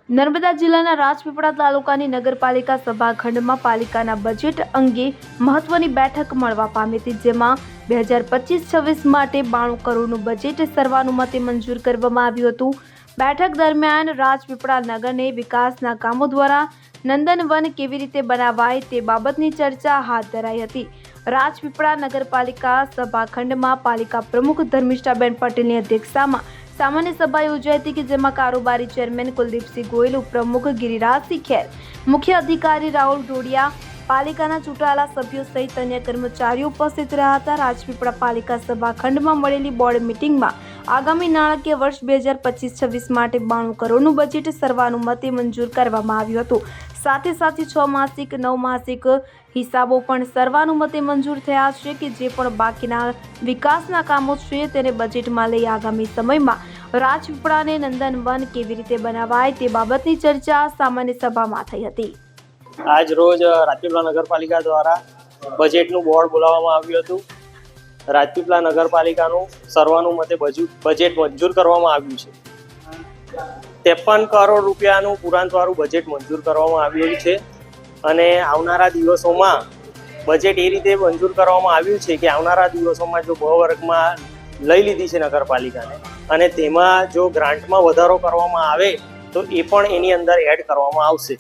નર્મદા જિલ્લાના રાજપીપળા તાલુકાની નગરપાલિકા સભાખંડમાં પાલિકાના બજેટ અંગે મહત્વની બેઠક મળવા પામી હતી, જેમાં 2025-26 માટે 92 કરોડનું બજેટ સર્વાનુમતે મંજૂર કરવામાં આવ્યું હતું। બેઠક દરમિયાન રાજપીપળા નગરને વિકાસના કામો દ્વારા નંદનવન કેવી રીતે બનાવાય તે બાબતની ચર્ચા હાથ ધરાઈ હતી। રાજપીપળા નગરપાલિકા સભાખંડમાં પાલિકા પ્રમુખ ધર્મિષ્ઠાબેન પટેલની અધ્યક્ષતામાં સામાન્ય સભા યોજાઈ હતી, કે જેમાં કારોબારી ચેરમેન કુલદીપસિંહ ગોયલ, ઉપપ્રમુખ ગિરિરાજસિંહ ખેર, મુખ્ય અધિકારી રાહુલ ઢોડિયા, પાલિકાના ચૂંટાયેલા સભ્યો સહિત અન્ય કર્મચારીઓ ઉપસ્થિત રહ્યા હતા। રાજપીપળા પાલિકા સભાખંડમાં મળેલી બોર્ડ મિટિંગમાં આગામી નાણાકીય વર્ષ 2025-26 માટે 92 કરોડનું બજેટ સર્વાનુમતે મંજૂર કરવામાં આવ્યું હતું। સાથે સાથે 6 માસિક 9 માસિક હિસાબો પણ સર્વાનુમતે મંજૂર થયા છે, કે જે પણ બાકીના વિકાસના કામો છે તેને બજેટમાં લઈ આગામી સમયમાં રાજપીપળાને નંદનવન કેવી રીતે બનાવાય તે બાબતની ચર્ચા સામાન્ય સભામાં થઈ હતી। આજ રોજ રાજપીપળા નગરપાલિકા દ્વારા બજેટનું બોર્ડ બોલાવવામાં આવ્યું હતું। રાજપીપળા નગરપાલિકાનું સર્વાનુમતે બજેટ મંજૂર કરવામાં આવ્યું છે। 53 કરોડ રૂપિયાનું પુરાંતવાળું બજેટ મંજૂર કરવામાં આવ્યું છે અને આવનારા દિવસોમાં બજેટ એ રીતે મંજૂર કરવામાં આવ્યું છે કે આવનારા દિવસોમાં જો બ વર્ગમાં લઈ લીધી છે નગરપાલિકાને અને તેમાં જો ગ્રાન્ટમાં વધારો કરવામાં આવે તો એ પણ એની અંદર એડ કરવામાં આવશે।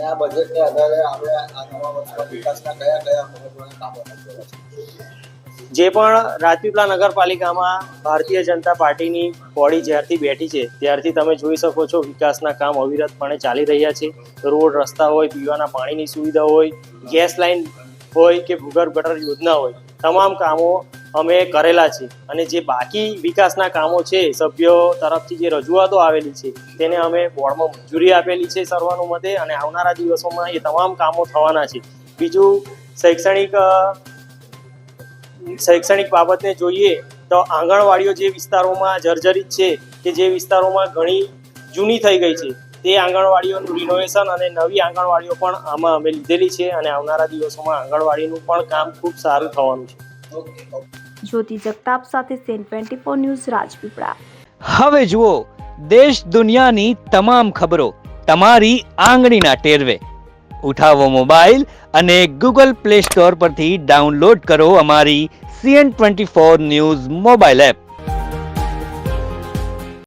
આ બજેટને આધારે આપણે આ નવા વર્ષમાં વિકાસના કયા મહત્વના કામો કરવા છે? જે પણ રાજપીપળા નગરપાલિકામાં ભારતીય જનતા પાર્ટીની બોડી જ્યારથી બેઠી છે ત્યારથી તમે જોઈ શકો છો વિકાસના કામ અવિરતપણે ચાલી રહ્યા છે। રોડ, રસ્તા હોય, પીવાના પાણીની સુવિધા હોય, ગેસ લાઇન હોય કે ભૂગર્ભ ગટર યોજના હોય, તમામ કામો અમે કરેલા છે અને જે બાકી વિકાસના કામો છે સભ્યો તરફથી જે રજૂઆતો આવેલી છે તેને અમે બોર્ડમાં મંજૂરી આપેલી છે સર્વાનુમતે અને આવનારા દિવસોમાં એ તમામ કામો થવાના છે। બીજું શૈક્ષણિક બાબતને જોઈએ તો આંગણવાડીઓ જે વિસ્તારોમાં જર્જરિત છે કે જે વિસ્તારોમાં ઘણી જૂની થઈ ગઈ છે તે આંગણવાડીઓનું રિનોવેશન અને નવી આંગણવાડીઓ પણ આમાં અમે લીધેલી છે અને આવનારા દિવસોમાં આંગણવાડીનું પણ કામ ખૂબ સારું થવાનું છે। જ્યોતિ જગતાપ સાથે સેન 24 ન્યૂઝ રાજપીપળા। હવે જુઓ દેશ દુનિયાની તમામ ખબરો તમારી આંગળીના ટેરવે। ઉઠાવો મોબાઈલ અને ગૂગલ પ્લે સ્ટોર પરથી ડાઉનલોડ કરો અમારી CN24 ન્યૂઝ મોબાઈલ એપ।